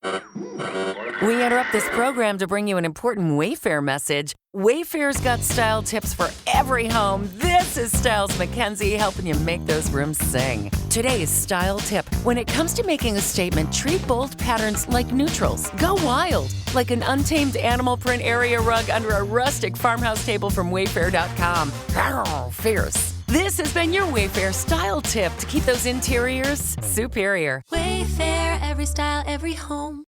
We interrupt this program to bring you an important Wayfair message. Wayfair's got style tips for every home. This is Styles McKenzie helping you make those rooms sing. Today's style tip. When it comes to making a statement, treat bold patterns like neutrals. Go wild, like an untamed animal print area rug under a rustic farmhouse table from Wayfair.com. Arr, fierce. This has been your Wayfair style tip to keep those interiors superior. Wayfair, every style, every home.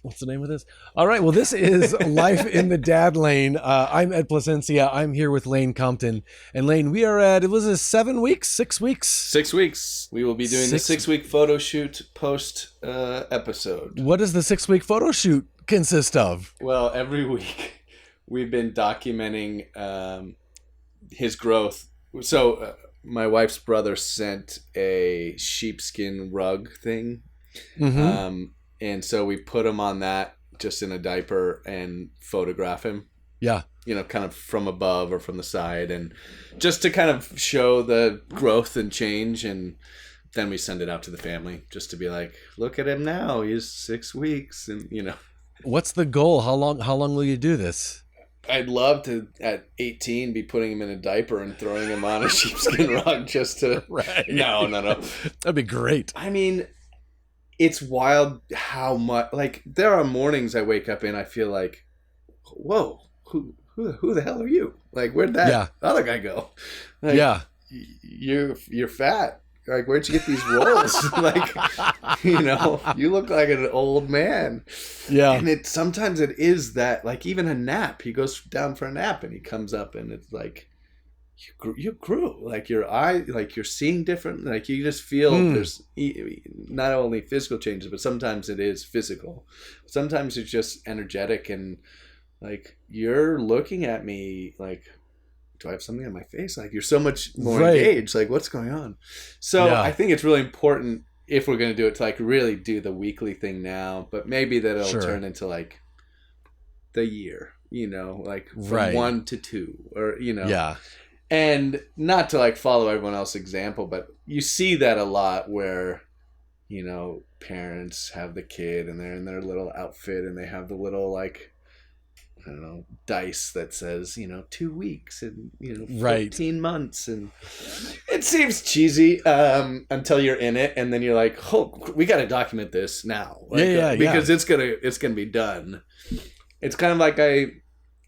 What's the name of this? All right. Well, this is Life in the Dad Lane. I'm Ed Placencia. I'm here with Lane Compton. And Lane, we are at, it was a 7 weeks, 6 weeks? 6 weeks. We will be doing the 6-week photo shoot post episode. What does the 6-week photo shoot consist of? Well, every week we've been documenting his growth. So my wife's brother sent a sheepskin rug thing. Mm-hmm. And so we put him on that just in a diaper and photograph him. Yeah. You know, kind of from above or from the side, and just to kind of show the growth and change. And then we send it out to the family just to be like, look at him now. He's 6 weeks. And, you know. What's the goal? How long will you do this? I'd love to, at 18, be putting him in a diaper and throwing him on a sheepskin rug just to... Right. No. That'd be great. I mean... It's wild how much, like, there are mornings I wake up and I feel like, whoa, who the hell are you? Like, where'd that other guy go? Like, you're fat. Like, where'd you get these rolls? Like, you know, you look like an old man. Yeah. And sometimes it is that, like, even a nap, he goes down for a nap and he comes up and it's like, you grew, like your eye, like you're seeing different, like you just feel there's not only physical changes, but sometimes it is physical. Sometimes it's just energetic, and like you're looking at me like, do I have something on my face? Like you're so much more engaged, like what's going on? So I think it's really important if we're going to do it to like really do the weekly thing now, but maybe that it'll turn into like the year, you know, like from 1 to 2 or, you know. Yeah. And not to like follow everyone else's example, but you see that a lot where, you know, parents have the kid and they're in their little outfit and they have the little like, I don't know, dice that says, you know, 2 weeks and, you know, 14 months. And it seems cheesy until you're in it. And then you're like, oh, we got to document this now. Like, because it's going to be done. It's kind of like I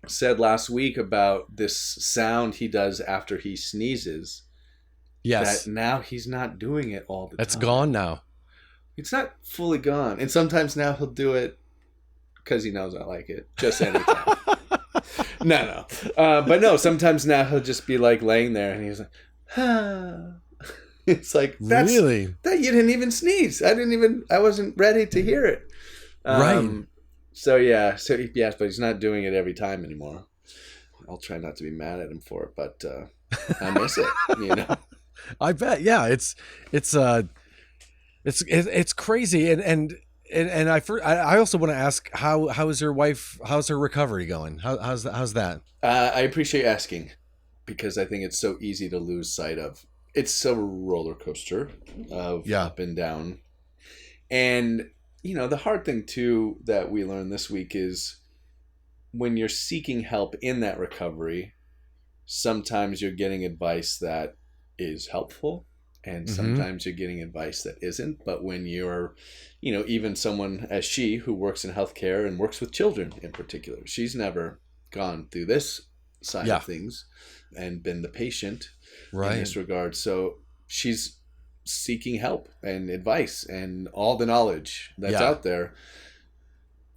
said last week about this sound he does after he sneezes. Yes. That now he's not doing it all the time. It's gone now. It's not fully gone. And sometimes now he'll do it because he knows I like it. Just anytime. No. But no, sometimes now he'll just be like laying there and he's like, ah. It's like, that's really? That you didn't even sneeze. I wasn't ready to hear it. Right. So yes, but he's not doing it every time anymore. I'll try not to be mad at him for it, but I miss it. You know, I bet. Yeah, it's crazy, and I also want to ask how is your wife? How's her recovery going? How's that? I appreciate asking because I think it's so easy to lose sight of. It's a roller coaster of up and down, and. You know, the hard thing, too, that we learned this week is when you're seeking help in that recovery, sometimes you're getting advice that is helpful and sometimes you're getting advice that isn't. But when you're, you know, even someone as she who works in healthcare and works with children in particular, she's never gone through this side of things and been the patient in this regard. So she's seeking help and advice and all the knowledge that's out there.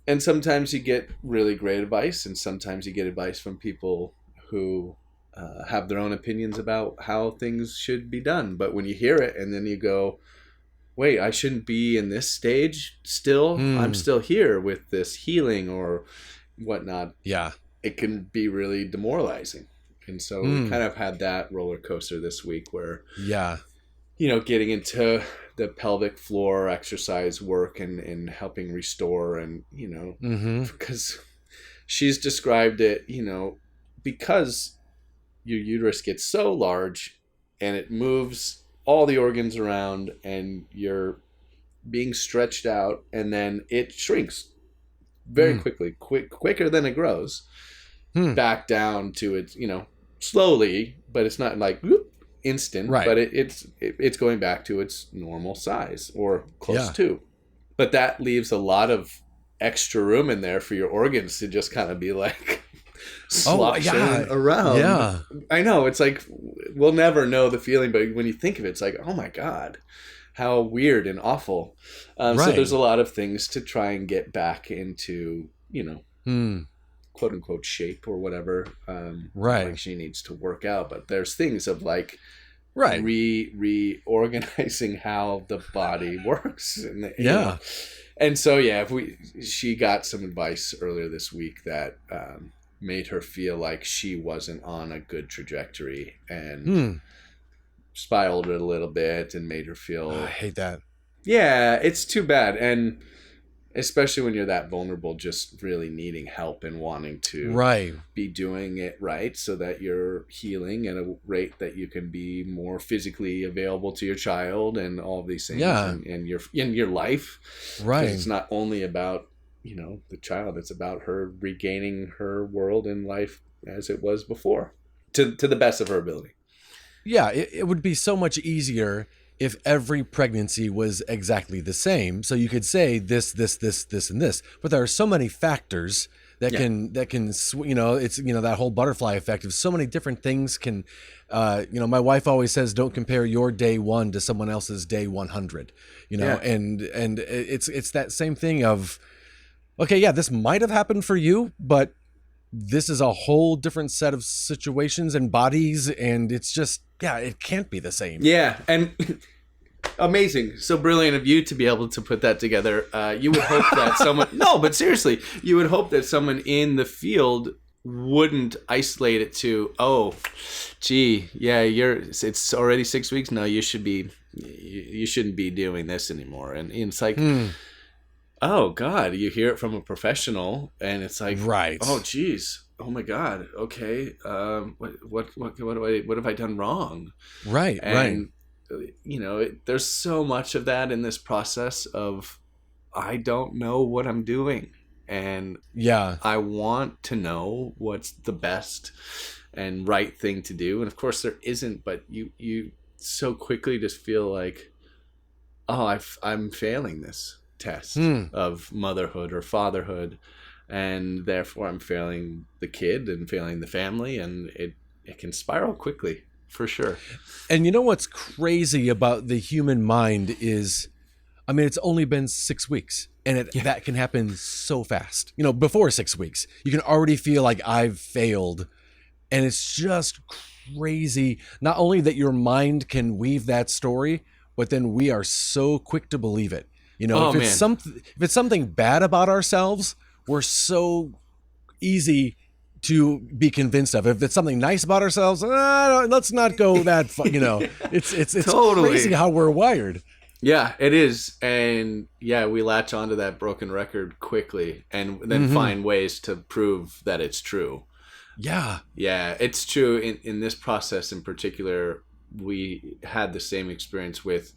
And sometimes you get really great advice and sometimes you get advice from people who have their own opinions about how things should be done. But when you hear it and then you go, wait, I shouldn't be in this stage still. I'm still here with this healing or whatnot. Yeah. It can be really demoralizing. And so we kind of had that roller coaster this week where you know, getting into the pelvic floor exercise work and helping restore and, you know, because she's described it, you know, because your uterus gets so large and it moves all the organs around and you're being stretched out, and then it shrinks very quickly, quicker than it grows, back down to its, slowly, but it's not like whoop, instant, right. but it's going back to its normal size or close to. But that leaves a lot of extra room in there for your organs to just kind of be like sloshing around. Yeah. I know, it's like we'll never know the feeling, but when you think of it, it's like, oh my God, how weird and awful. So there's a lot of things to try and get back into, quote unquote shape or whatever. Like she needs to work out, but there's things of like reorganizing how the body works. And, and so she got some advice earlier this week that made her feel like she wasn't on a good trajectory and spiraled it a little bit and made her feel. I hate that. Yeah, it's too bad. And especially when you're that vulnerable, just really needing help and wanting to be doing it right so that you're healing at a rate that you can be more physically available to your child and all of these things and your life. Right. It's not only about, the child, it's about her regaining her world and life as it was before to the best of her ability. Yeah, it would be so much easier if every pregnancy was exactly the same. So you could say this, and this, but there are so many factors that can, it's, that whole butterfly effect of so many different things can, my wife always says, don't compare your day 1 to someone else's day 100, and it's that same thing of, okay, this might have happened for you, but this is a whole different set of situations and bodies, and it's just, it can't be the same. Yeah, and amazing. So brilliant of you to be able to put that together. You would hope that someone... No, but seriously, you would hope that someone in the field wouldn't isolate it to, oh, gee, it's already 6 weeks. No, you shouldn't be doing this anymore. And it's like... Oh God, you hear it from a professional and it's like, oh geez, oh my God. Okay. What have I done wrong? Right. And, there's so much of that in this process of, I don't know what I'm doing. And I want to know what's the best and right thing to do. And of course there isn't, but you so quickly just feel like, oh, I'm failing this test of motherhood or fatherhood, and therefore I'm failing the kid and failing the family, and it can spiral quickly for sure. And you know what's crazy about the human mind is, it's only been 6 weeks, and that can happen so fast. Before 6 weeks, you can already feel like I've failed, and it's just crazy. Not only that your mind can weave that story, but then we are so quick to believe it. If it's something bad about ourselves, we're so easy to be convinced of. If it's something nice about ourselves, let's not go that far. It's totally crazy how we're wired. Yeah, it is. And we latch onto that broken record quickly and then find ways to prove that it's true. Yeah. Yeah, it's true. In this process in particular, we had the same experience with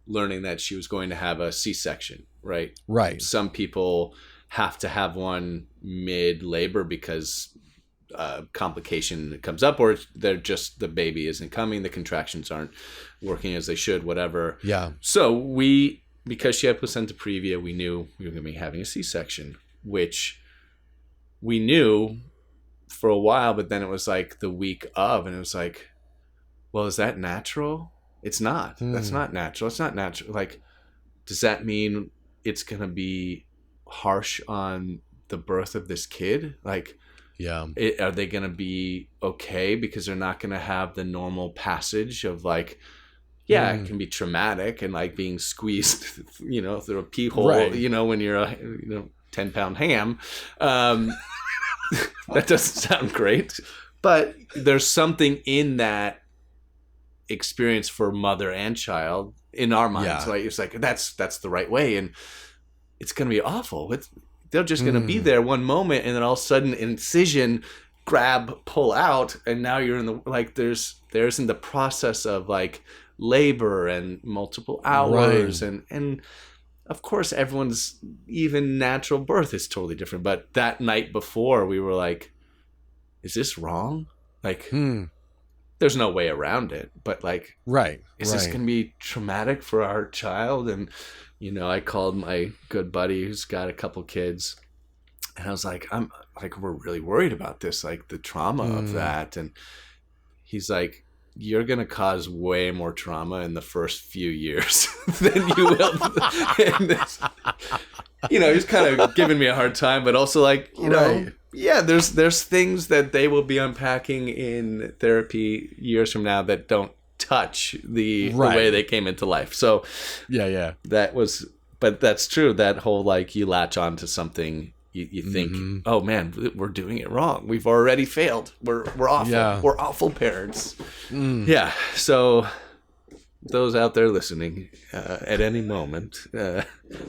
learning that she was going to have a C-section, right? Right. Some people have to have one mid-labor because complication comes up, or the baby isn't coming, the contractions aren't working as they should, whatever. Yeah. So because she had placenta previa, we knew we were going to be having a C-section, which we knew for a while, but then it was like the week of, and it was like, well, is that natural? It's not. That's not natural. It's not natural. Like, does that mean it's going to be harsh on the birth of this kid? Like, are they going to be okay because they're not going to have the normal passage of like, it can be traumatic and like being squeezed, through a pee hole, when you're a 10-pound ham. That doesn't sound great, but there's something in that experience for mother and child in our minds. Like, it's like that's the right way, and it's gonna be awful. They're just gonna be there one moment, and then all of a sudden incision, grab, pull out, and now you're in the there's in the process of like labor and multiple hours and of course, everyone's even natural birth is totally different. But that night before, we were like, is this wrong? Like, there's no way around it. But like, is this going to be traumatic for our child? And, you know, I called my good buddy who's got a couple kids. And I was like, we're really worried about this, like the trauma of that. And he's like, you're going to cause way more trauma in the first few years than you will in this. You know, he's kind of giving me a hard time, but also like, you know, yeah, there's things that they will be unpacking in therapy years from now that don't touch the way they came into life. So but that's true. That whole, like, you latch on to something. You think, oh man, we're doing it wrong. We've already failed. We're awful. Yeah. We're awful parents. Yeah. So those out there listening, at any moment,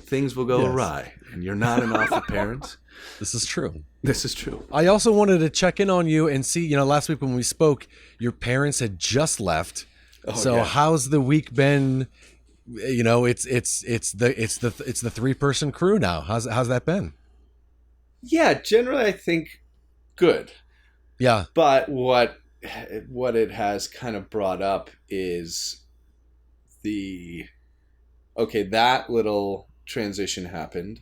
things will go awry, and you're not an awful parent. This is true. This is true. I also wanted to check in on you and see. You know, last week when we spoke, your parents had just left. How's the week been? You know, it's the 3-person crew now. How's that been? Yeah, generally I think good. Yeah. But what it has kind of brought up is that little transition happened,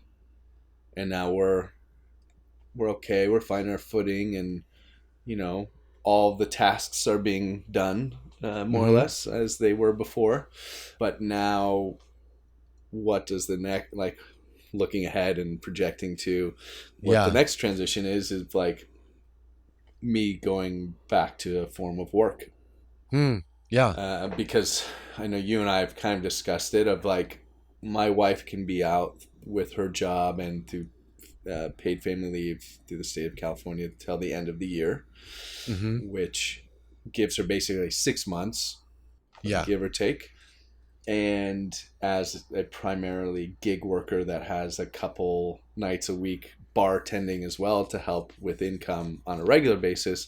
and now we're okay, we're finding our footing, and, you know, all the tasks are being done more or less as they were before. But now what does the next, like, looking ahead and projecting to what the next transition is like me going back to a form of work. Because I know you and I have kind of discussed it, of like, my wife can be out with her job and through paid family leave through the state of California till the end of the year, which gives her basically 6 months, give or take. And as a primarily gig worker that has a couple nights a week bartending as well to help with income on a regular basis,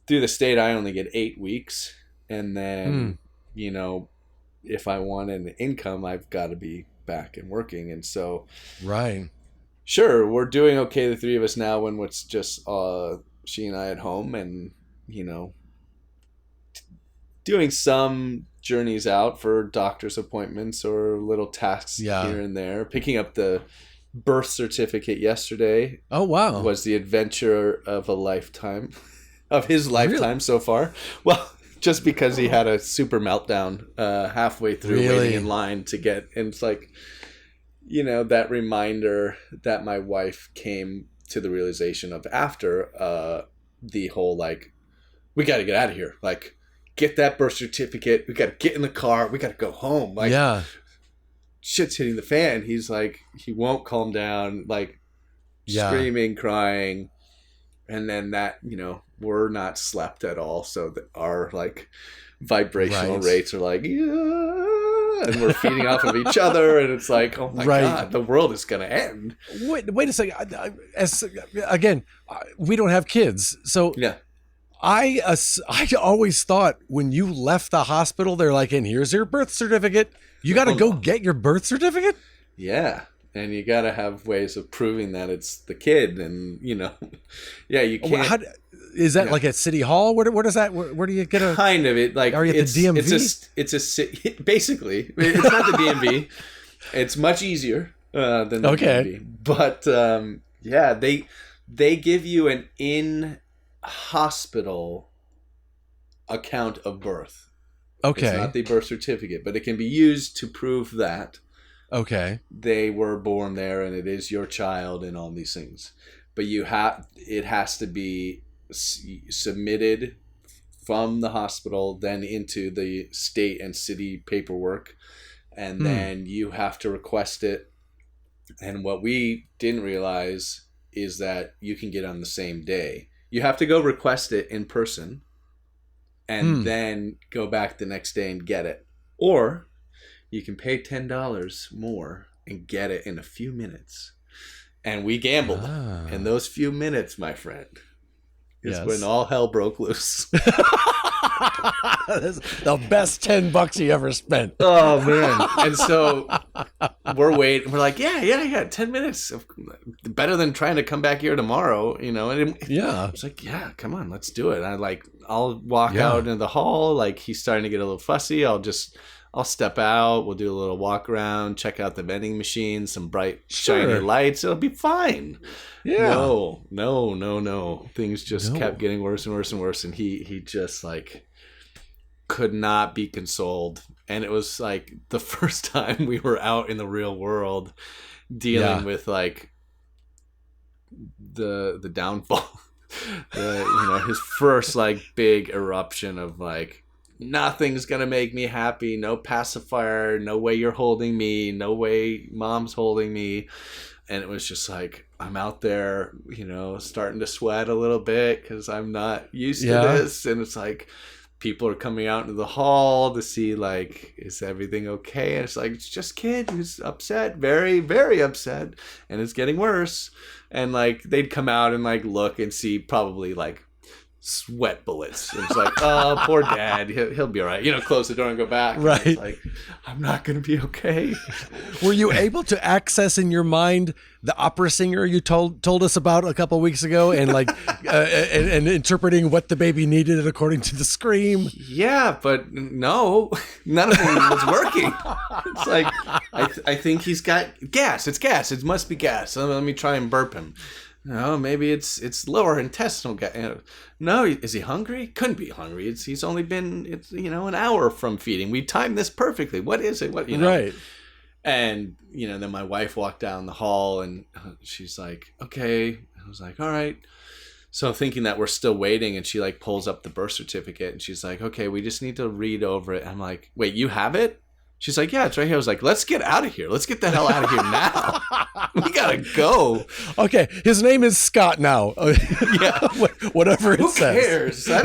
through the state I only get 8 weeks. And then, you know, if I want an income, I've got to be back and working. And so, sure, we're doing okay, the three of us now, when it's just she and I at home, and, you know, doing some journeys out for doctor's appointments or little tasks here and there. Picking up the birth certificate yesterday. Oh, wow. Was the adventure of a lifetime, of his lifetime so far. Well, just because he had a super meltdown halfway through waiting in line to get, and it's like, you know, that reminder that my wife came to the realization of after the whole, like, we got to get out of here. Like, get that birth certificate. We got to get in the car. We got to go home. Like, shit's hitting the fan. He's like, he won't calm down, like, screaming, crying. And then that, you know, we're not slept at all. So that our, like, vibrational rates are like, and we're feeding off of each other. And it's like, oh my God, the world is going to end. Wait a second. Again, we don't have kids. So I always thought when you left the hospital, they're like, and here's your birth certificate. You got to go get your birth certificate? Yeah. And you got to have ways of proving that it's the kid. And, you know, you can't. Is that like at City Hall? Where does that, where do you get a. Kind of it. Like, are you at the DMV? Basically, it's not the DMV. It's much easier than the DMV. But, they give you an in-hospital account of birth. Okay. It's not the birth certificate, but it can be used to prove that they were born there and it is your child and all these things. But it has to be submitted from the hospital, then into the state and city paperwork, and then you have to request it. And what we didn't realize is that you can get on the same day. You have to go request it in person and then go back the next day and get it. Or you can pay $10 more and get it in a few minutes. And we gambled. And those few minutes, my friend, is when all hell broke loose. That's the best $10 you ever spent. Oh man. And so we're waiting. We're like, yeah, 10 minutes. Better than trying to come back here tomorrow, And it's like, yeah, come on, let's do it. I'll walk out into the hall. Like, he's starting to get a little fussy. I'll step out. We'll do a little walk around, check out the vending machine, some bright, shiny lights. It'll be fine. Yeah. No. Things just kept getting worse and worse and worse. And he just like could not be consoled. And it was like the first time we were out in the real world dealing with like the downfall. His first like big eruption of like, nothing's gonna make me happy. No pacifier. No way you're holding me. No way mom's holding me. And it was just like, I'm out there, starting to sweat a little bit because I'm not used to this. And it's like, people are coming out into the hall to see like, is everything okay? And it's like, it's just kid who's upset, very, very upset, and it's getting worse. And like, they'd come out and like look and see probably like sweat bullets. And it's like, oh, poor dad, he'll be all right. Close the door and go back. Right. And it's like, I'm not going to be okay. Were you able to access in your mind the opera singer you told us about a couple of weeks ago, and like and interpreting what the baby needed according to the scream? Yeah, but no, none of them was working. It's like, I think he's got gas. It's gas. It must be gas. Let me try and burp him. No, maybe it's lower intestinal gas. No, is he hungry? Couldn't be hungry. He's only been an hour from feeding. We timed this perfectly. What is it? Right. And then my wife walked down the hall and she's like, okay. I was like, all right. So thinking that we're still waiting, and she like pulls up the birth certificate and she's like, okay, we just need to read over it. I'm like, wait, you have it? She's like, yeah, it's right here. I was like, let's get out of here. Let's get the hell out of here now. We gotta go. Okay, his name is Scott now. Yeah, whatever it Who says. cares? I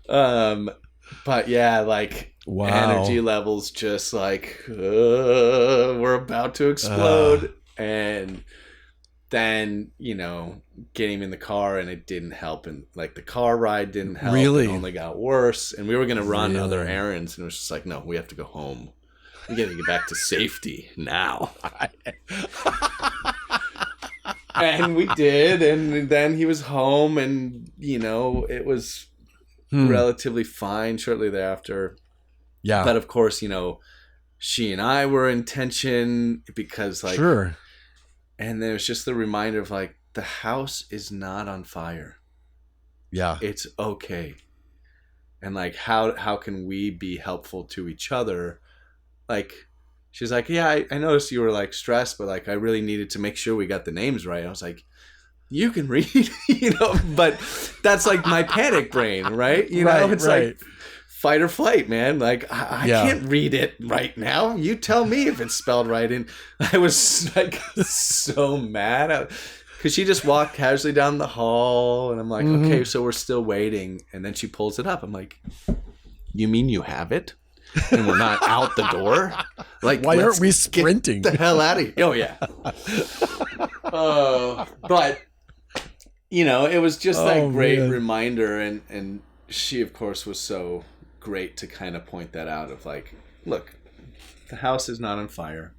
don't, But yeah, like energy levels just like we're about to explode, and then getting him in the car, and it didn't help, and like the car ride didn't help. Really? It only got worse, and we were gonna run other errands, and it was just like, no, we have to go home. We gotta get back to safety now. And we did, and then he was home, and it was relatively fine shortly thereafter. Yeah. But of course, she and I were in tension because like, sure. And there was just the reminder of like, the house is not on fire. Yeah. It's okay. And like, how can we be helpful to each other? Like, she's like, yeah, I noticed you were like stressed, but like, I really needed to make sure we got the names right. I was like, you can read, but that's like my panic brain, right? It's like fight or flight, man. Like, I can't read it right now. You tell me if it's spelled right. And I was like so mad because she just walked casually down the hall, and I'm like, okay, so we're still waiting. And then she pulls it up. I'm like, you mean you have it? And we're not out the door? Like, why aren't we sprinting? Get the hell out of here. Oh, yeah. But, it was just that great reminder. And she, of course, was so great to kind of point that out of like, look, the house is not on fire.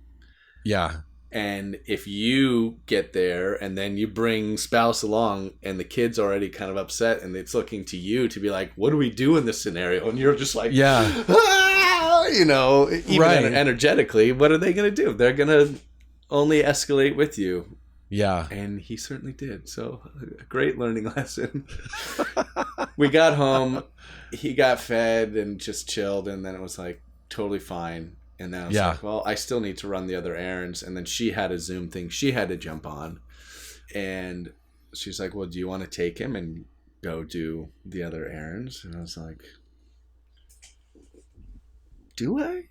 Yeah. And if you get there and then you bring spouse along and the kid's already kind of upset and it's looking to you to be like, what do we do in this scenario? And you're just like, even energetically, what are they going to do? They're going to only escalate with you. Yeah. And he certainly did. So a great learning lesson. We got home, he got fed and just chilled. And then it was like totally fine. And then I was like, well, I still need to run the other errands. And then she had a Zoom thing she had to jump on. And she's like, well, do you want to take him and go do the other errands? And I was like, do I?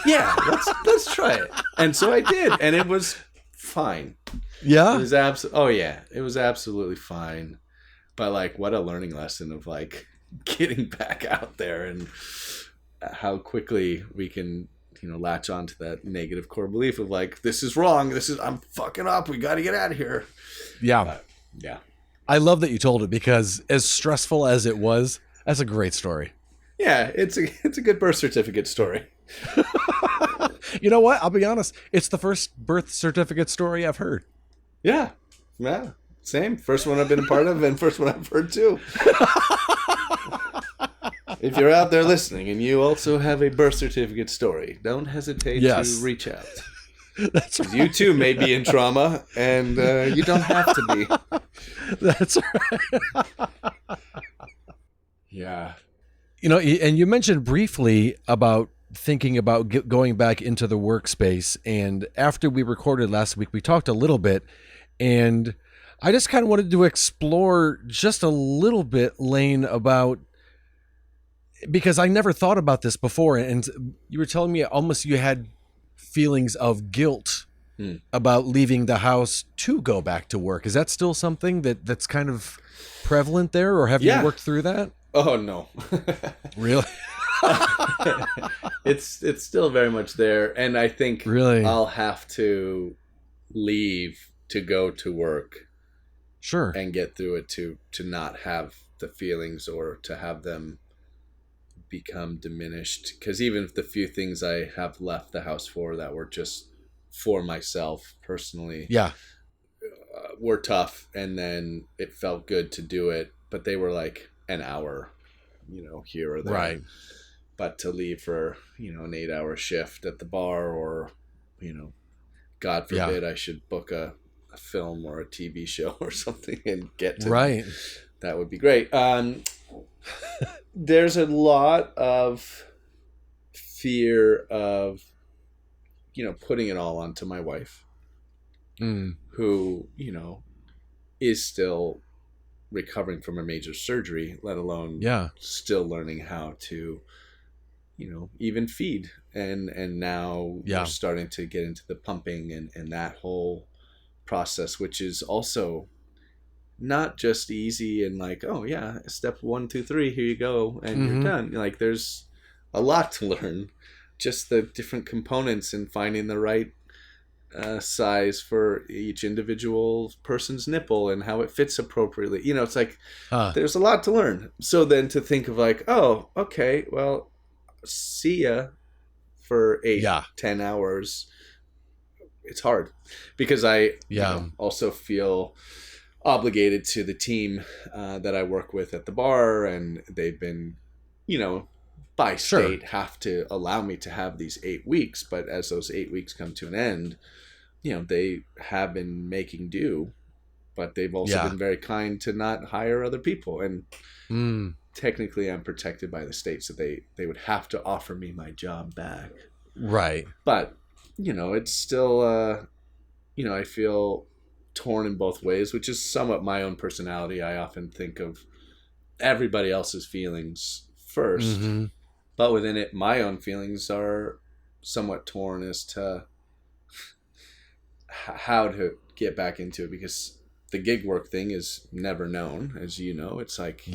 Yeah, let's try it. And so I did. And it was fine. Yeah? It was it was absolutely fine. But like, what a learning lesson of like getting back out there and how quickly we can latch on to that negative core belief of like, this is wrong. I'm fucking up. We got to get out of here. Yeah. Yeah. I love that you told it, because as stressful as it was, that's a great story. Yeah, it's a good birth certificate story. You know what? I'll be honest. It's the first birth certificate story I've heard. Yeah. Same. First one I've been a part of, and first one I've heard too. If you're out there listening and you also have a birth certificate story, don't hesitate to reach out. That's right. You too may be in trauma, and you don't have to be. That's right. Yeah. You know, and you mentioned briefly about thinking about going back into the workspace. And after we recorded last week, we talked a little bit, and I just kind of wanted to explore just a little bit, Lane, about, because I never thought about this before. And you were telling me almost you had feelings of guilt about leaving the house to go back to work. Is that still something that's kind of prevalent there, or have you worked through that? Oh no. Really? It's still very much there, and I think really I'll have to leave to go to work. Sure. And get through it to not have the feelings or to have them become diminished, because even if the few things I have left the house for that were just for myself personally, were tough, and then it felt good to do it, but they were like an hour, here or there, right? But to leave for an 8-hour shift at the bar, or God forbid I should book a film or a TV show or something and get to that would be great. There's a lot of fear of putting it all onto my wife, who is still recovering from a major surgery, let alone still learning how to even feed, and now we're starting to get into the pumping and that whole process, which is also not just easy and like, oh yeah, step 1, 2, 3, here you go, and you're done. Like, there's a lot to learn, just the different components and finding the right size for each individual person's nipple and how it fits appropriately. It's like there's a lot to learn. So then to think of like, oh, okay, well, see ya for 8-10 hours, it's hard, because I also feel obligated to the team that I work with at the bar, and they've been, by state have to allow me to have these 8 weeks. But as those 8 weeks come to an end, they have been making do, but they've also been very kind to not hire other people. And technically I'm protected by the state, so they would have to offer me my job back. Right. But, it's still, I feel torn in both ways, which is somewhat my own personality. I often think of everybody else's feelings first, but within it, my own feelings are somewhat torn as to how to get back into it, because the gig work thing is never known, as you know. It's like,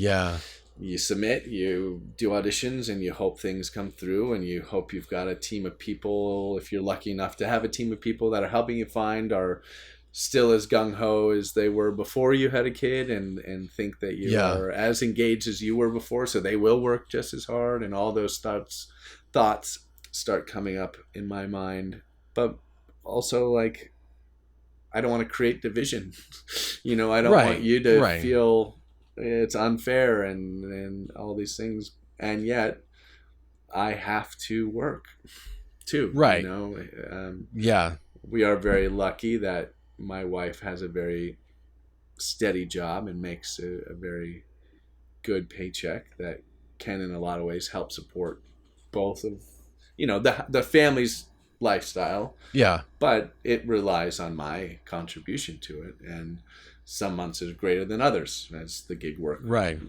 you submit, you do auditions, and you hope things come through, and you hope you've got a team of people, if you're lucky enough to have a team of people that are helping you find, are still as gung-ho as they were before you had a kid, and think that you are as engaged as you were before, so they will work just as hard, and all those thoughts start coming up in my mind. But also, like, I don't want to create division. I don't want you to feel it's unfair and all these things, and yet I have to work too. Right. We are very lucky that my wife has a very steady job and makes a very good paycheck that can, in a lot of ways, help support both of the family's lifestyle. But it relies on my contribution to it, and some months is greater than others as the gig work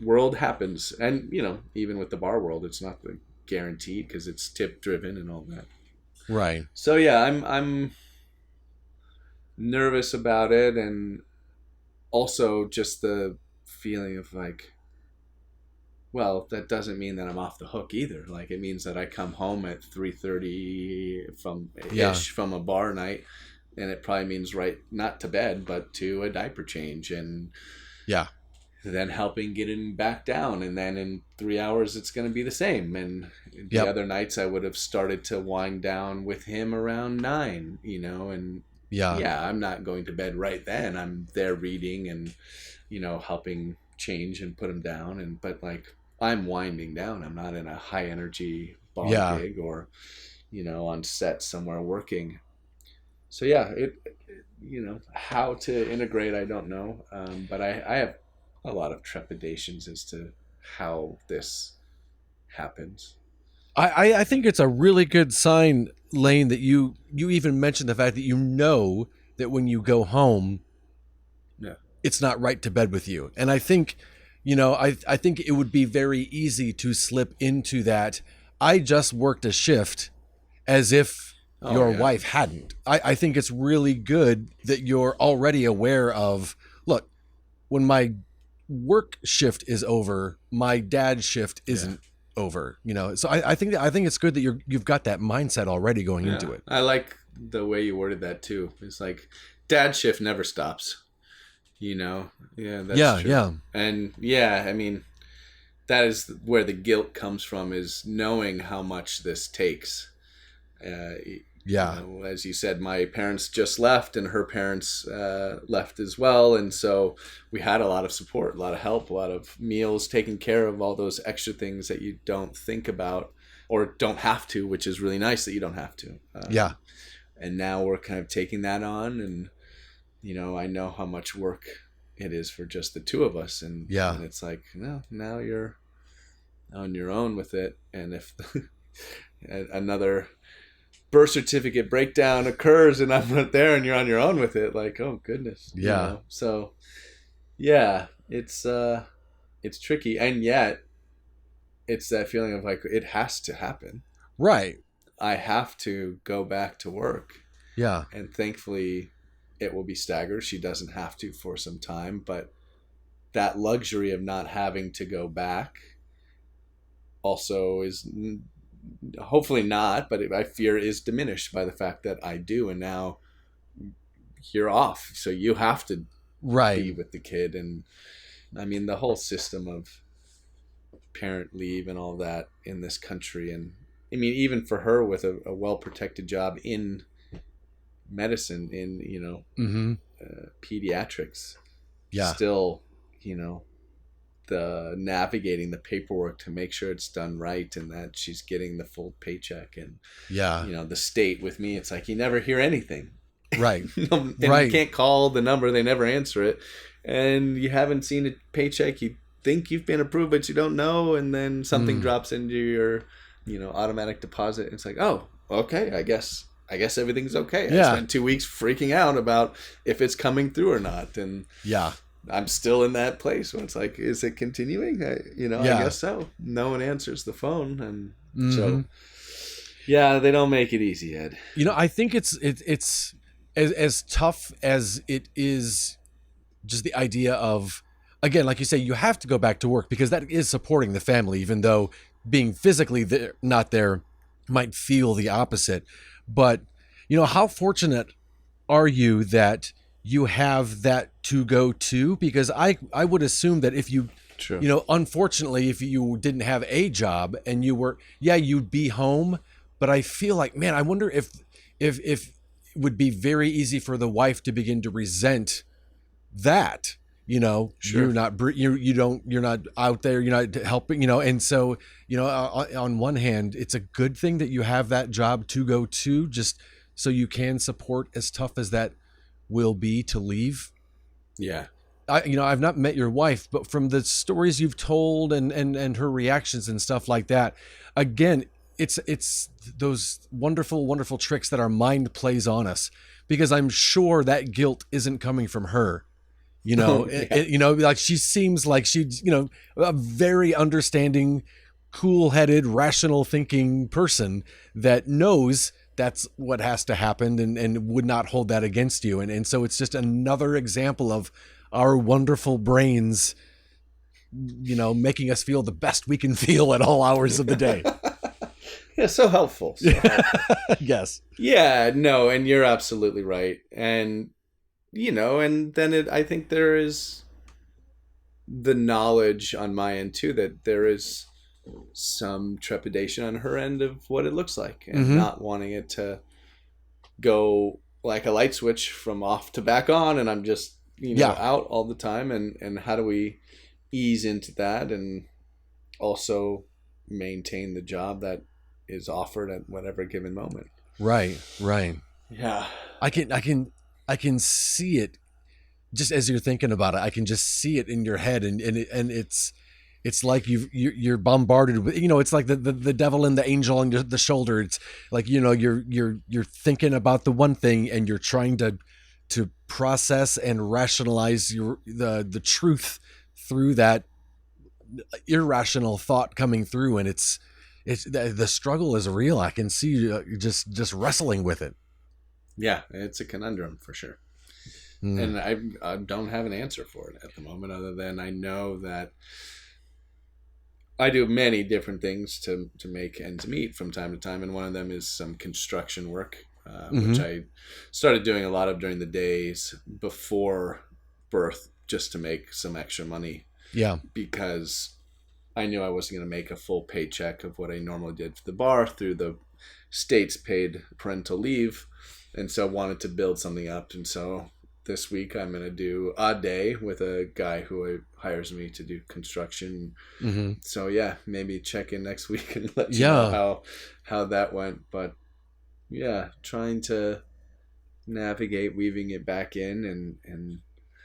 world happens. And even with the bar world, it's not guaranteed, because it's tip driven and all that. So I'm nervous about it, and also just the feeling of like, well, that doesn't mean that I'm off the hook either. Like, it means that I come home at 3:30 from a bar night, and it probably means not to bed, but to a diaper change, and Yeah. then helping get him back down, and then in 3 hours it's going to be the same. And the other nights I would have started to wind down with him around 9, and I'm not going to bed right then. I'm there reading and helping change and put him down, but like I'm winding down. I'm not in a high energy bar gig or on set somewhere working. So how to integrate, I don't know, but I have a lot of trepidations as to how this happens. I think it's a really good sign, Lane, that you even mentioned the fact that that when you go home, it's not right to bed with you. And I think, I think it would be very easy to slip into that. I just worked a shift as if your wife hadn't. I think it's really good that you're already aware of, look, when my work shift is over, my dad's shift isn't over, So I think it's good that you've got that mindset already going into it. I like the way you worded that too. It's like dad's shift never stops. That's true. And I mean, that is where the guilt comes from, is knowing how much this takes. As you said, my parents just left and her parents left as well. And so we had a lot of support, a lot of help, a lot of meals, taking care of all those extra things that you don't think about or don't have to, which is really nice that you don't have to. And now we're kind of taking that on, and, I know how much work it is for just the two of us. And it's like, no, now you're on your own with it. And if another birth certificate breakdown occurs and I'm not there and you're on your own with it, like, oh goodness. So it's tricky, and yet it's that feeling of like, it has to happen, right? I have to go back to work, and thankfully it will be staggered. She doesn't have to for some time, but that luxury of not having to go back also is hopefully not, but I fear is diminished by the fact that I do, and now you're off, so you have to be with the kid. And I mean, the whole system of parent leave and all that in this country, and I mean, even for her with a well-protected job in medicine, in pediatrics, still, the navigating the paperwork to make sure it's done right and that she's getting the full paycheck. And the state with me, it's like you never hear anything, right? And you can't call the number, they never answer it, and you haven't seen a paycheck. You think you've been approved, but you don't know, and then something drops into your automatic deposit. It's like, oh, okay, I guess everything's okay. I spent 2 weeks freaking out about if it's coming through or not, and I'm still in that place where it's like, is it continuing? I guess so. No one answers the phone, and so they don't make it easy, Ed. I think it's as tough as it is, just the idea of, again, like you say, you have to go back to work because that is supporting the family, even though being physically not there might feel the opposite. But how fortunate are you that you have that to go to? Because I would assume that if you, unfortunately, if you didn't have a job and you were, you'd be home. But I feel like, man, I wonder if it would be very easy for the wife to begin to resent that, you're not out there, you're not helping, and so, on one hand, it's a good thing that you have that job to go to, just so you can support, as tough as that will be to leave. I've not met your wife, but from the stories you've told and her reactions and stuff like that, again, it's those wonderful, wonderful tricks that our mind plays on us, because I'm sure that guilt isn't coming from her. Like she seems like she's, a very understanding, cool-headed, rational thinking person that knows that's what has to happen and would not hold that against you. And so it's just another example of our wonderful brains, making us feel the best we can feel at all hours of the day. So helpful. Yes. Yeah, no, and you're absolutely right. And, and then I think there is the knowledge on my end too that there is some trepidation on her end of what it looks like, and not wanting it to go like a light switch from off to back on, and I'm just out all the time, and how do we ease into that and also maintain the job that is offered at whatever given moment. Right. Yeah. I can see it just as you're thinking about it. I can just see it in your head, and it's like you're bombarded with, it's like the devil and the angel on the shoulder. It's like, you're thinking about the one thing, and you're trying to process and rationalize the truth through that irrational thought coming through. And it's the struggle is real. I can see you just wrestling with it. Yeah, it's a conundrum for sure. And I don't have an answer for it at the moment, other than I know that I do many different things to make ends meet from time to time, and one of them is some construction work, which I started doing a lot of during the days before birth, just to make some extra money. Yeah. Because I knew I wasn't going to make a full paycheck of what I normally did for the bar through the state's paid parental leave, and so I wanted to build something up. And so this week I'm going to do a day with a guy who hires me to do construction. So yeah, maybe check in next week and let you know how that went. But yeah, trying to navigate weaving it back in, and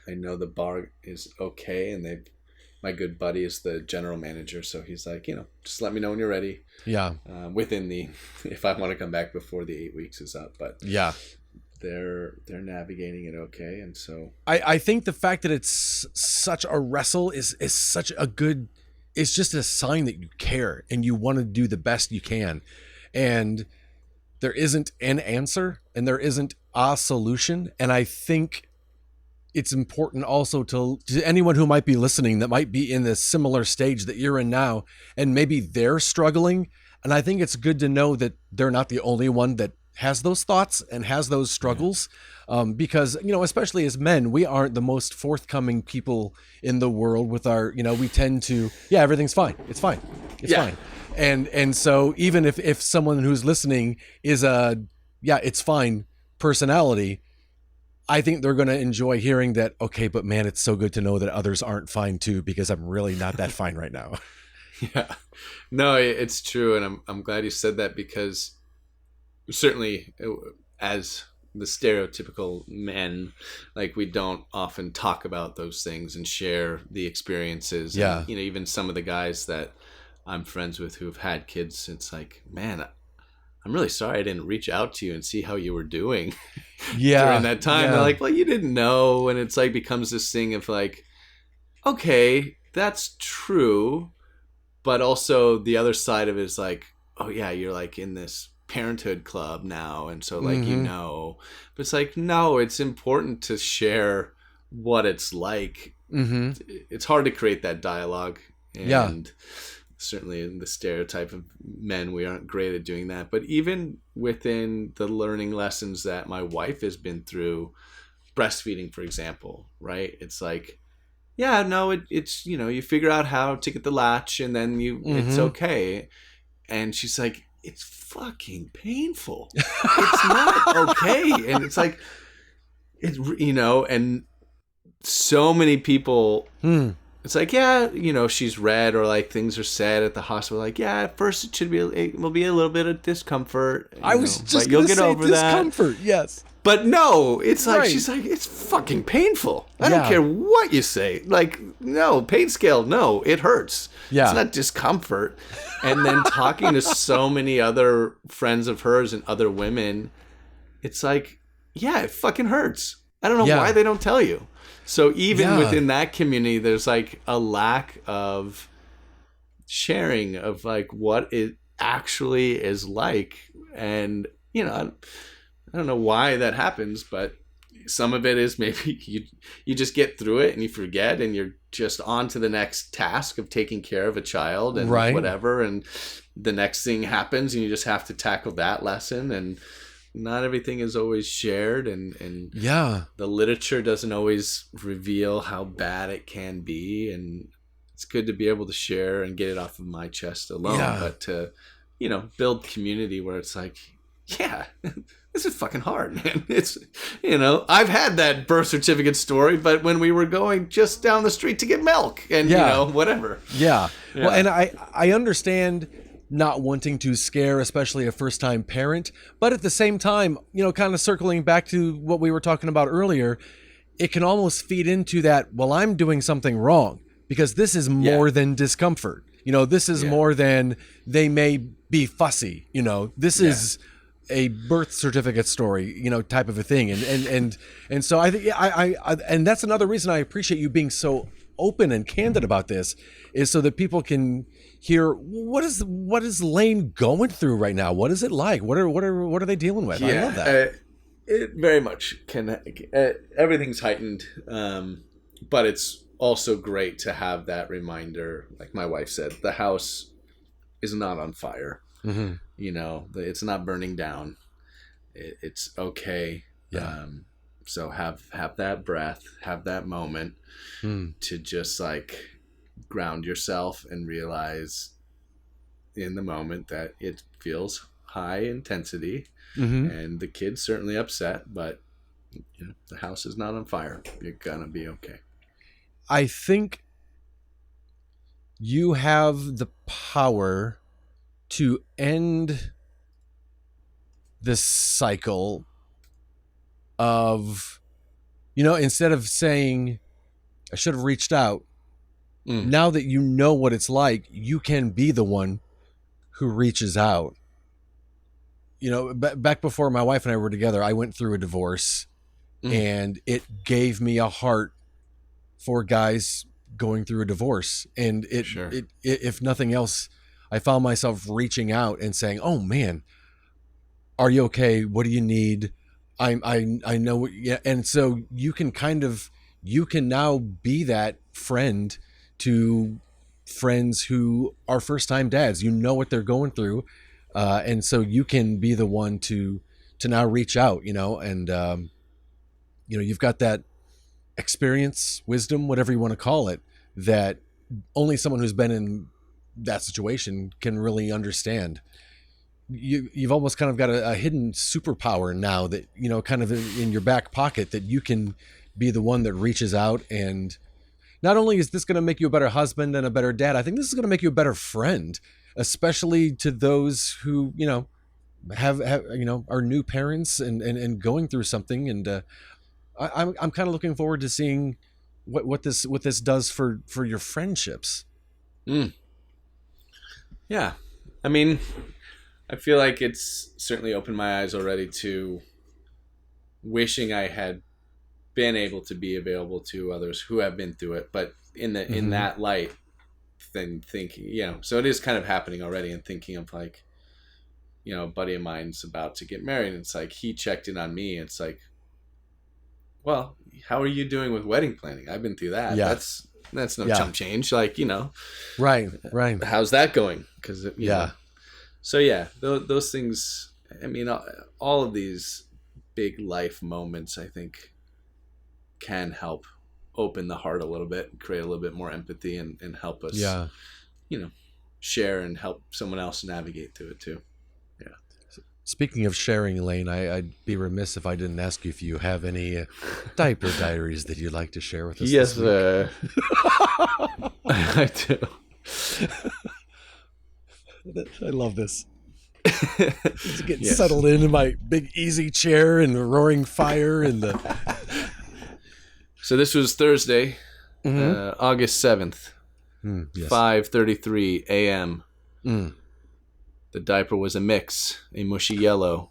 I know the bar is okay, and my good buddy is the general manager, so he's like, just let me know when you're ready. Yeah. Within if I want to come back before the 8 weeks is up, but yeah, they're navigating it okay. And so I think the fact that it's such a wrestle is such a good, it's just a sign that you care and you want to do the best you can. And there isn't an answer and there isn't a solution. And I think it's important also to anyone who might be listening that might be in this similar stage that you're in now, and maybe they're struggling. And I think it's good to know that they're not the only one that has those thoughts and has those struggles, because, especially as men, we aren't the most forthcoming people in the world with our, we tend to, everything's fine. It's fine. It's fine. And so even if someone who's listening is it's fine personality, I think they're going to enjoy hearing that. Okay, but man, it's so good to know that others aren't fine too, because I'm really not that fine right now. Yeah, no, it's true. And I'm glad you said that, because certainly as the stereotypical men, like, we don't often talk about those things and share the experiences. Yeah. And, even some of the guys that I'm friends with who've had kids, it's like, man, I'm really sorry I didn't reach out to you and see how you were doing during that time. They're like, well, you didn't know. And it's like, becomes this thing of like, okay, that's true. But also the other side of it is like, oh yeah, you're like in this parenthood club now. And so like, but it's like, no, it's important to share what it's like. It's hard to create that dialogue. And certainly in the stereotype of men, we aren't great at doing that. But even within the learning lessons that my wife has been through, breastfeeding, for example, right? It's like, it's, you figure out how to get the latch, and then it's okay. And she's like, it's fucking painful. It's not okay. And it's like, and so many people, it's like, she's read, or like things are said at the hospital, like, at first it will be a little bit of discomfort. I was just going to say discomfort. Yes. But no, it's like, she's like, it's fucking painful. I don't care what you say. Like, no, pain scale, no, it hurts. Yeah. It's not discomfort. And then talking to so many other friends of hers and other women, it's like, it fucking hurts. I don't know why they don't tell you. So even within that community, there's like a lack of sharing of like what it actually is like. And, I don't know why that happens, but some of it is maybe you just get through it and you forget, and you're just on to the next task of taking care of a child and whatever. And the next thing happens and you just have to tackle that lesson. And not everything is always shared, and Yeah. the literature doesn't always reveal how bad it can be, and it's good to be able to share and get it off of my chest alone, Yeah. but to, build community where it's like, yeah, this is fucking hard, man. It's, I've had that birth certificate story, but when we were going just down the street to get milk and, whatever. Yeah. Yeah. Well, and I understand not wanting to scare, especially a first-time parent, but at the same time, kind of circling back to what we were talking about earlier, it can almost feed into that, well, I'm doing something wrong because this is more than discomfort. This is more than they may be fussy. This is a birth certificate story, type of a thing. And so I think, I and that's another reason I appreciate you being so open and candid about this, is so that people can hear what is Lane going through right now? What is it like? What are they dealing with? I love that. It very much can. Everything's heightened, but it's also great to have that reminder. Like my wife said, the house is not on fire. Mm-hmm. It's not burning down. It's okay. Yeah. So have that breath, have that moment to just like ground yourself and realize in the moment that it feels high intensity, and the kid's certainly upset, but the house is not on fire. You're gonna be okay. I think you have the power to end this cycle of, instead of saying, I should have reached out, now that you know what it's like, you can be the one who reaches out. Back before my wife and I were together, I went through a divorce, and it gave me a heart for guys going through a divorce. And it, if nothing else, I found myself reaching out and saying, "Oh man, are you okay? What do you need? I know." Yeah. And so you can now be that friend to friends who are first time dads. You know what they're going through. And so you can be the one to now reach out, and you've got that experience, wisdom, whatever you want to call it, that only someone who's been in that situation can really understand. You've almost kind of got a hidden superpower now that, kind of in your back pocket, that you can be the one that reaches out. And not only is this going to make you a better husband and a better dad, I think this is going to make you a better friend, especially to those who, have are new parents and going through something. And I'm kind of looking forward to seeing what this does for your friendships. Yeah. I mean, I feel like it's certainly opened my eyes already to wishing I had been able to be available to others who have been through it, but in that light, then thinking, so it is kind of happening already, and thinking of like, a buddy of mine's about to get married, and it's like he checked in on me. It's like, well, how are you doing with wedding planning? I've been through that. Yeah. That's no chump change. Like, Right. How's that going? Because So yeah, those things. I mean, all of these big life moments, I think, can help open the heart a little bit, create a little bit more empathy, and help us, share and help someone else navigate through it too. Yeah. Speaking of sharing, Elaine, I'd be remiss if I didn't ask you if you have any diaper diaries that you'd like to share with us. Yes, I do. I love this. Just getting settled in my big easy chair and the roaring fire and the. So this was Thursday, August 7th, 5:33 a.m. The diaper was a mix, a mushy yellow.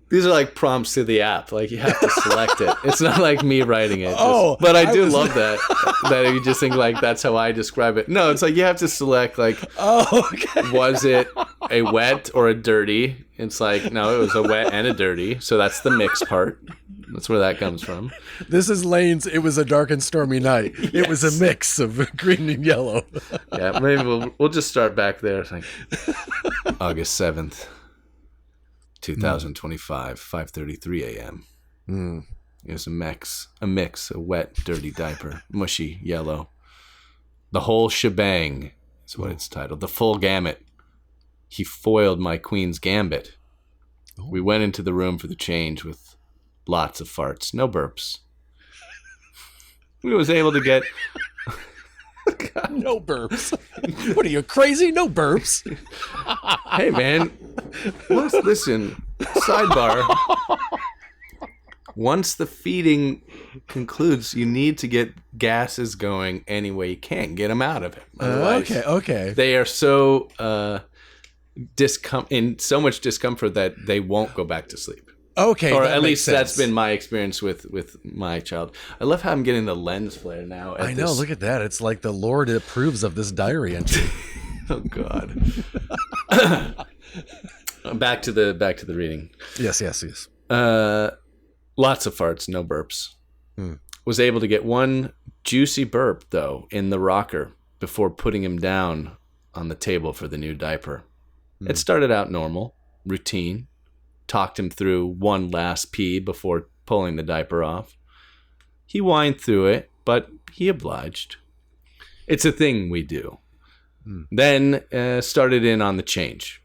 These are like prompts to the app. Like, you have to select it. It's not like me writing it. But I do love that you just think like that's how I describe it. No, it's like you have to select like, was it a wet or a dirty? It's like, no, it was a wet and a dirty. So that's the mix part. That's where that comes from. This is Lane's It Was a Dark and Stormy Night. It was a mix of green and yellow. Yeah, maybe we'll just start back there. It's like August 7th, 2025, 5:33 a.m. It was a mix, a wet, dirty diaper, mushy, yellow. The whole shebang is what it's titled. The full gamut. He foiled my queen's gambit. We went into the room for the change with lots of farts, no burps. We was able to get... No burps. What are you, crazy? No burps. Hey, man. Listen, sidebar. Once the feeding concludes, you need to get gases going any way you can. Get them out of him. Okay. They are so in so much discomfort that they won't go back to sleep. Okay, or at least that's been my experience with my child. I love how I'm getting the lens flare now. I know. Look at that. It's like the Lord approves of this diary entry. Oh God. Back to the reading. Yes. Lots of farts, no burps. Was able to get one juicy burp, though, in the rocker before putting him down on the table for the new diaper. It started out normal, routine. Talked him through one last pee before pulling the diaper off. He whined through it, but he obliged. It's a thing we do. Then started in on the change.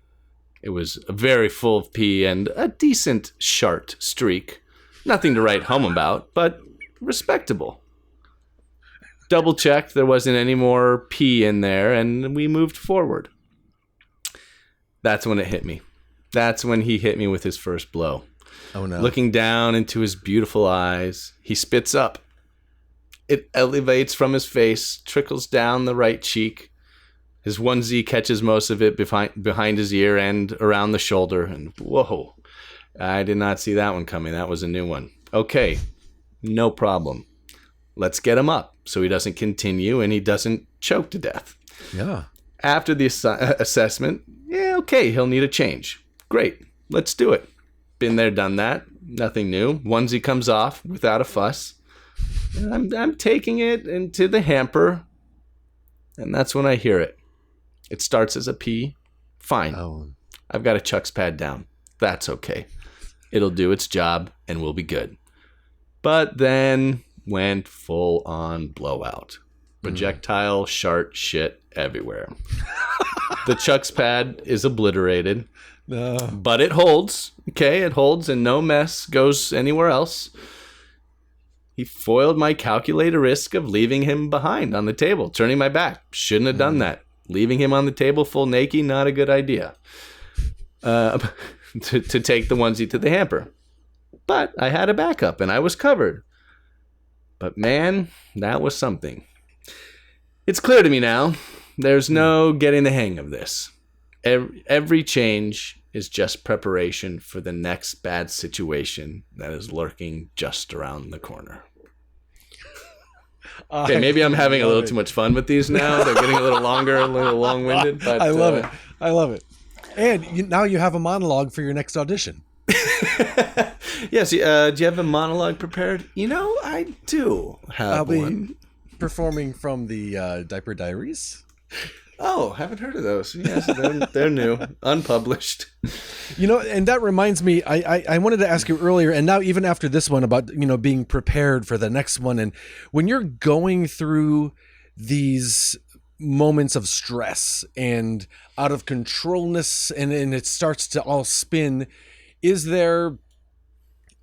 It was a very full of pee and a decent shart streak. Nothing to write home about, but respectable. Double checked there wasn't any more pee in there, and we moved forward. That's when it hit me. That's when he hit me with his first blow. Oh, no. Looking down into his beautiful eyes, he spits up. It elevates from his face, trickles down the right cheek. His onesie catches most of it behind his ear and around the shoulder. And whoa, I did not see that one coming. That was a new one. Okay, no problem. Let's get him up so he doesn't continue and he doesn't choke to death. Yeah. After the assessment, okay, he'll need a change. Great, let's do it. Been there, done that. Nothing new. Onesie comes off without a fuss. And I'm taking it into the hamper, and that's when I hear it. It starts as a pee. Fine. Oh. I've got a Chuck's pad down. That's okay. It'll do its job, and we'll be good. But then went full on blowout. Projectile shart shit everywhere. The Chuck's pad is obliterated. No. But it holds. Okay, it holds and no mess goes anywhere else. He foiled my calculated risk of leaving him behind on the table, turning my back. Shouldn't have done that. Leaving him on the table full naked, not a good idea. To take the onesie to the hamper. But I had a backup and I was covered. But man, that was something. It's clear to me now. There's no getting the hang of this. Every change is just preparation for the next bad situation that is lurking just around the corner. Okay, maybe I'm having a little too much fun with these now. They're getting a little longer, a little long-winded. But I love it. I love it. And now you have a monologue for your next audition. Yes. Do you have a monologue prepared? I do have I'll one. be performing from the Diaper Diaries. Oh, haven't heard of those. Yes, they're new, unpublished. And that reminds me, I wanted to ask you earlier, and now even after this one about, being prepared for the next one. And when you're going through these moments of stress and out of controlness and it starts to all spin, is there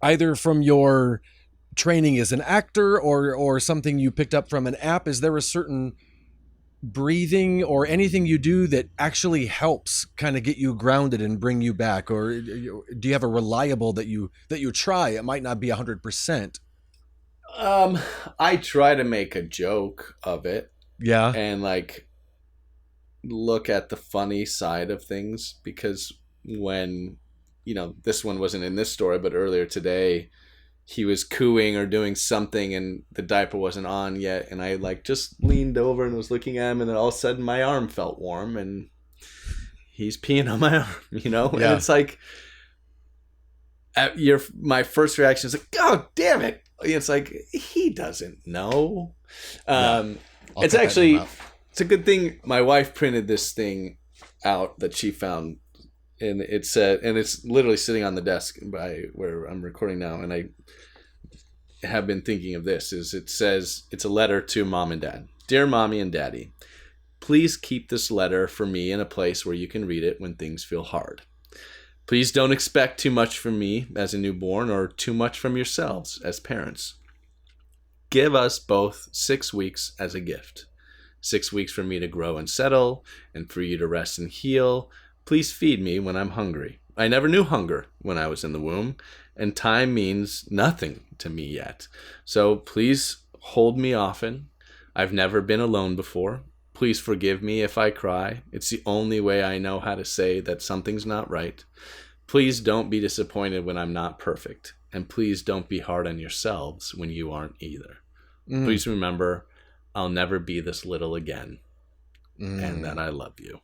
either from your training as an actor or something you picked up from an app, is there a certain breathing or anything you do that actually helps kind of get you grounded and bring you back? Or do you have a reliable that you try? It might not be 100%. I try to make a joke of it. Yeah. And look at the funny side of things, because when, this one wasn't in this story, but earlier today, he was cooing or doing something and the diaper wasn't on yet. And I just leaned over and was looking at him, and then all of a sudden my arm felt warm and he's peeing on my arm, Yeah. And it's my first reaction is like, oh, damn it. It's like, he doesn't know. It's actually, it's a good thing my wife printed this thing out that she found, and it said, and it's literally sitting on the desk by where I'm recording now, and I have been thinking of this, is it says, it's a letter to mom and dad. Dear mommy and daddy, please keep this letter for me in a place where you can read it when things feel hard. Please don't expect too much from me as a newborn or too much from yourselves as parents. Give us both 6 weeks as a gift. 6 weeks for me to grow and settle, and for you to rest and heal. Please feed me when I'm hungry. I never knew hunger when I was in the womb, and time means nothing to me yet. So please hold me often. I've never been alone before. Please forgive me if I cry. It's the only way I know how to say that something's not right. Please don't be disappointed when I'm not perfect. And please don't be hard on yourselves when you aren't either. Please remember, I'll never be this little again. And that I love you.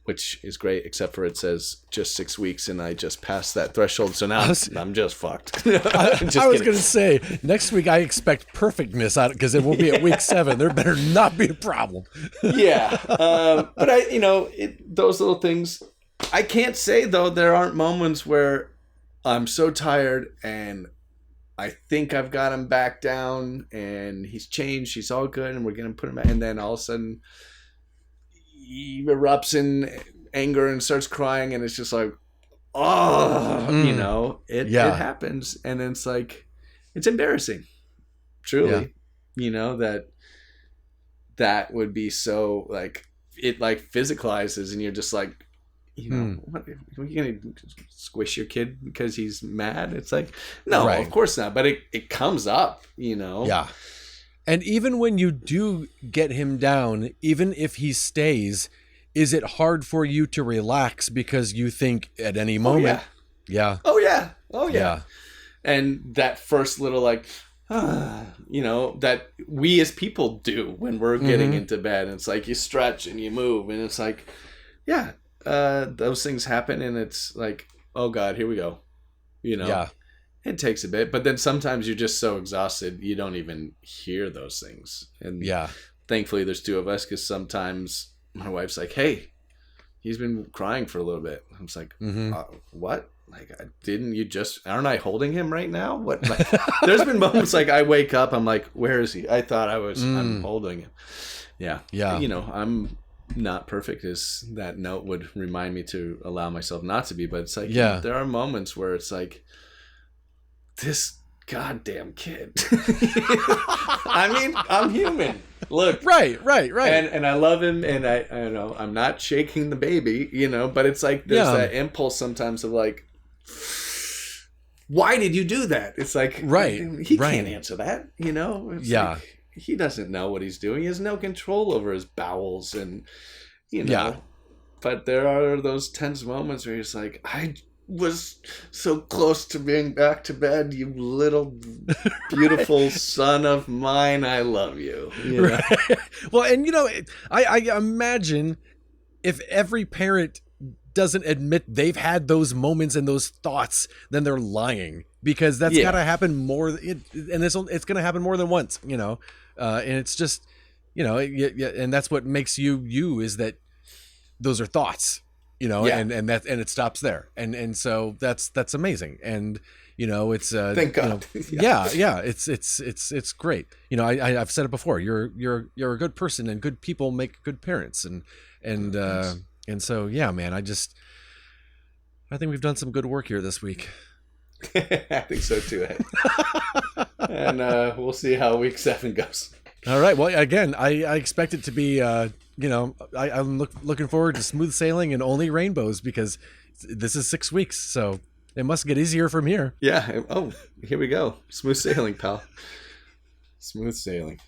Which is great, except for it says just 6 weeks, and I just passed that threshold. So now I'm just fucked. I was going to say, next week I expect perfectness out because it will be at week 7. There better not be a problem. Yeah. But those little things, I can't say, though, there aren't moments where I'm so tired and I think I've got him back down and he's changed, he's all good, and we're going to put him back. And then all of a sudden he erupts in anger and starts crying, and it's just like, it happens. And then it's like, it's embarrassing, truly, that would be so, like, it like physicalizes, and you're just like, what, are you going to squish your kid because he's mad? It's like, no, right. Of course not. But it comes up, Yeah. And even when you do get him down, even if he stays, is it hard for you to relax because you think at any moment? Yeah. Oh, yeah. And that first little, like, that we as people do when we're getting into bed. And it's like you stretch and you move. And it's like, those things happen. And it's like, oh, God, here we go. Yeah. It takes a bit, but then sometimes you're just so exhausted you don't even hear those things. And thankfully there's 2 of us, because sometimes my wife's like, hey, he's been crying for a little bit. I'm just like, what? Like, aren't I holding him right now? What? Like, there's been moments like I wake up, I'm like, where is he? I thought I'm holding him. Yeah. I'm not perfect, as that note would remind me to allow myself not to be, but it's like, there are moments where it's like, this goddamn kid. I mean, I'm human. Look. Right. And I love him, and I know I'm not shaking the baby, but it's like there's that impulse sometimes of like, why did you do that? It's like, he can't answer that, It's like, he doesn't know what he's doing. He has no control over his bowels, and but there are those tense moments where he's like, I was so close to being back to bed, you little beautiful son of mine, I love you, Right. Well, and I imagine if every parent doesn't admit they've had those moments and those thoughts, then they're lying, because that's gotta happen more, and it's gonna happen more than once, and it's just, and that's what makes you is that those are thoughts. And it stops there, and so that's amazing, and it's thank God. It's great. I've said it before. You're a good person, and good people make good parents, and so man. I think we've done some good work here this week. I think so too, Ed. And we'll see how week 7 goes. All right. Well, again, I expect it to be. I'm looking forward to smooth sailing and only rainbows, because this is 6 weeks, so it must get easier from here. Yeah. Oh, here we go. Smooth sailing, pal. Smooth sailing.